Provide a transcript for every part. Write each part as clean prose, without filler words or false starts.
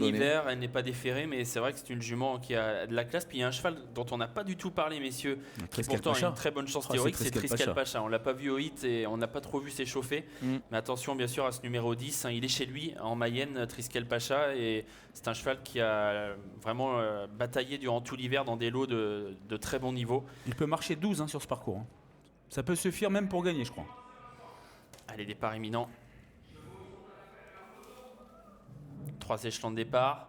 L'hiver, elle n'est pas déférée, mais c'est vrai que c'est une jument qui a de la classe. Puis il y a un cheval dont on n'a pas du tout parlé, messieurs, qui pourtant a une très bonne chance théorique, c'est Triskel Pacha. On l'a pas vu au hit et on n'a pas trop vu s'échauffer. Mais attention bien sûr à ce numéro 10, il est chez lui en Mayenne, Triskel Pacha, et c'est un cheval qui a vraiment bataillé durant tout l'hiver dans des lots de très bon niveau. Il peut marcher 12 sur ce parcours. Ça peut suffire même pour gagner, je crois. Allez, départ imminent. 3 échelons de départ.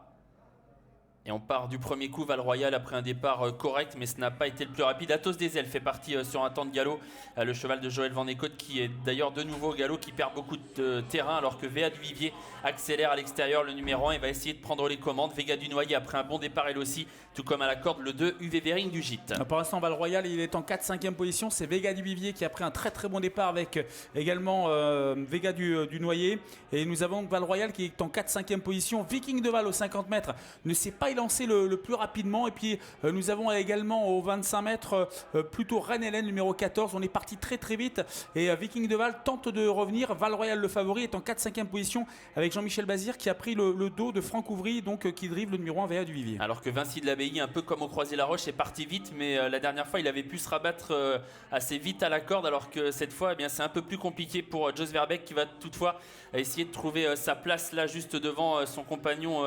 Et on part du premier coup, Val-Royal, après un départ correct, mais ce n'a pas été le plus rapide. Athos des Ailes fait partie sur un temps de galop. Le cheval de Joël Van Écoute, qui est d'ailleurs de nouveau au galop, qui perd beaucoup de terrain, alors que Véa du Vivier accélère à l'extérieur, le numéro 1, et va essayer de prendre les commandes. Vega du Noyer, après un bon départ, elle aussi, tout comme à la corde, le 2, UV Vering du Gîte. Pour l'instant, Val-Royal, il est en 4-5e position. C'est Vega du Vivier qui a pris un très très bon départ avec également Vega du Noyer. Et nous avons Val-Royal qui est en 4-5e position. Viking de Val aux 50 mètres ne s'est pas élancé le plus rapidement. Et puis nous avons également aux 25 mètres plutôt Rennes-Hélène numéro 14. On est parti très très vite et Viking de Val tente de revenir. Val-Royal le favori est en 4-5e position avec Jean-Michel Bazir qui a pris le dos de Franck Ouvry, donc qui drive le numéro 1 Véa du Vivier. Alors que Vinci de l'Abbaye, un peu comme au Croisé-la-Roche, est parti vite, mais la dernière fois il avait pu se rabattre assez vite à la corde, alors que cette fois c'est un peu plus compliqué pour Jos Verbeek, qui va toutefois essayer de trouver sa place là juste devant son compagnon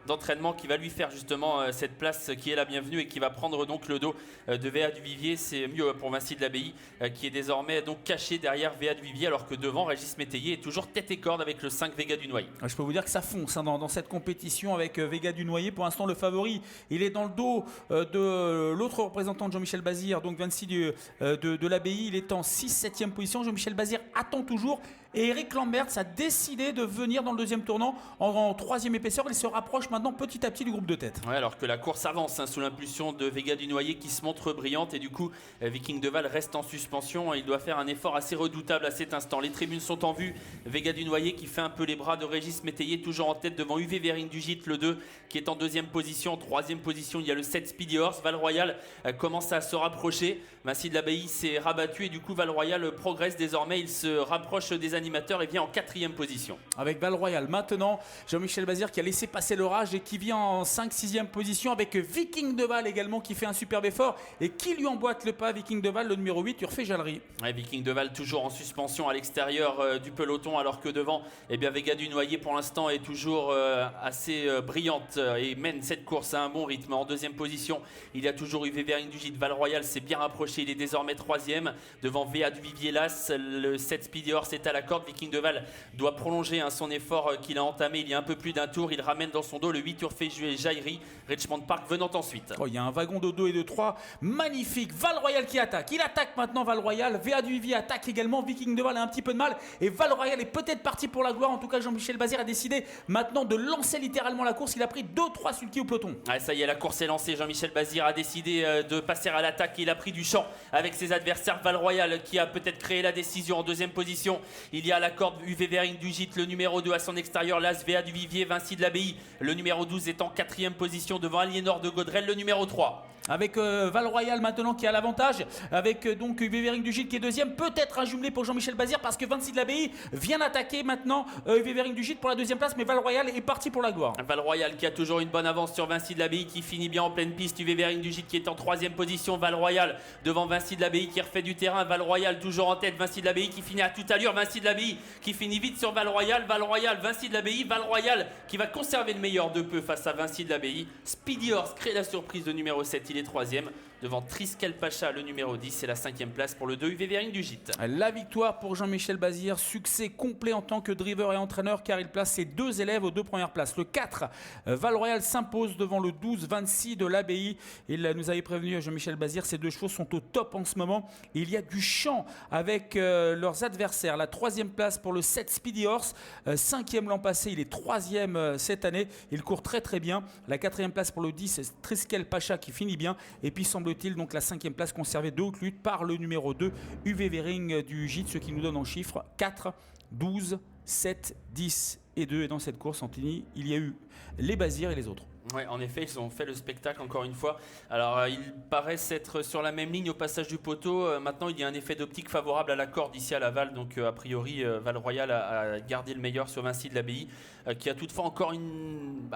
d'entraînement, qui va lui faire justement cette place qui est la bienvenue et qui va prendre donc le dos de Véa du Vivier. C'est mieux pour Vinci de l'Abbaye qui est désormais donc caché derrière Véa du Vivier, alors que devant Régis Métayer est toujours tête et corde avec le 5 Vega du Noyer. Je peux vous dire que ça fonce dans cette compétition avec Vega du Noyer. Pour l'instant le favori, il est dans le dos de l'autre représentant de Jean-Michel Bazir, donc Vinci de l'Abbaye. Il est en 6-7e position. Jean-Michel Bazir attend toujours et Eric Lamberts a décidé de venir dans le deuxième tournant en 3e épaisseur. Il se rapproche maintenant petit à petit du groupe de tête. Ouais, alors que la course avance sous l'impulsion de Vega du Noyer qui se montre brillante, et du coup Viking de Val reste en suspension. Il doit faire un effort assez redoutable à cet instant. Les tribunes sont en vue. Vega du Noyer qui fait un peu les bras de Régis Métayer, toujours en tête devant UV Vering du Gîte, le 2 qui est en 2e position. En 3e position il y a le 7 Speedy Horse. Val-Royal commence à se rapprocher. Vinci de l'Abbaye s'est rabattu et du coup Val-Royal progresse désormais. Il se rapproche des animateurs et vient en 4e position. Avec Val-Royal maintenant, Jean-Michel Bazir qui a laissé passer l'orage et qui vient en 5-6e position, avec Viking de Val également qui fait un superbe effort et qui lui emboîte le pas. Viking de Val, le numéro 8, Urfé Jallery. Ouais, Viking de Val toujours en suspension à l'extérieur du peloton, alors que devant Vega du Noyer pour l'instant est toujours assez brillante et mène cette course à un bon rythme. En 2e position il y a toujours UV Vering du Gîte. Val-Royal s'est bien rapproché, il est désormais 3e devant Véa du Vivier Las. Le 7 Speedy Horse est à la corde. Viking de Val doit prolonger son effort qu'il a entamé il y a un peu plus d'un tour. Il ramène dans son dos le 8 Urfé Jallery. Richmond Park venant ensuite. Il y a un wagon de 2 et de 3 magnifique. Val-Royal qui attaque, il attaque maintenant. Val-Royal, Véa du Vivier attaque également. Viking de Val a un petit peu de mal et Val-Royal est peut-être parti pour la gloire. En tout cas Jean-Michel Bazir a décidé maintenant de lancer littéralement la course. Il a pris 2-3 sulky au peloton. Ah, ça y est, la course est lancée. Jean-Michel Bazir a décidé de passer à l'attaque. Il a pris du champ avec ses adversaires. Val-Royal qui a peut-être créé la décision. En 2e position il y a la corde UV Vering du Gîte, le numéro 2 à son extérieur. Las Véa du Vivier. Vinci de l'Abbaye, le numéro 12 est en 4e position devant Aliénor de Gaudrel, le numéro 3. Avec Val-Royal maintenant qui a l'avantage, avec donc UV Vering du Gîte qui est 2e, peut-être un jumelé pour Jean-Michel Bazir parce que Vinci de l'Abbaye vient d'attaquer maintenant UV Vering du Gîte pour la 2e place, mais Val-Royal est parti pour la gloire. Val-Royal qui a toujours une bonne avance sur Vinci de l'Abbaye, qui finit bien en pleine piste. UV Vering du Gîte qui est en 3e position. Val-Royal devant Vinci de l'Abbaye qui refait du terrain. Val-Royal toujours en tête. Vinci de l'Abbaye qui finit à toute allure. Vinci de l'Abbaye qui finit vite sur Val-Royal. Val-Royal, Vinci de l'Abbaye. Val-Royal qui va conserver le meilleur de peu face à Vinci de l'Abbaye. Speedy Horse crée la surprise de numéro 7, il est 3e. Devant Triskel Pacha, le numéro 10, c'est la 5e place pour le 2 UV Vering du Gîte. La victoire pour Jean-Michel Bazir, succès complet en tant que driver et entraîneur car il place ses 2 élèves aux 2 premières places. Le 4, Val-Royal s'impose devant le 12, Vinci de l'Abbaye. Il nous avait prévenu, Jean-Michel Bazir, ces 2 chevaux sont au top en ce moment. Il y a du champ avec leurs adversaires. La 3e place pour le 7 Speedy Horse, 5e l'an passé, il est 3e cette année. Il court très très bien. La 4e place pour le 10, Triskel Pacha qui finit bien. Et puis semble-t-il donc la 5e place conservée de haute lutte par le numéro 2 UV Vering du Gîte, ce qui nous donne en chiffres 4, 12, 7, 10 et 2. Et dans cette course, Anthony, il y a eu les Bazirs et les autres. Ouais, en effet, ils ont fait le spectacle encore une fois. Alors, ils paraissent être sur la même ligne au passage du poteau. Maintenant, il y a un effet d'optique favorable à la corde ici à Laval. Donc, a priori, Val Royal a gardé le meilleur sur Vincy de l'Abbaye, qui a toutefois encore une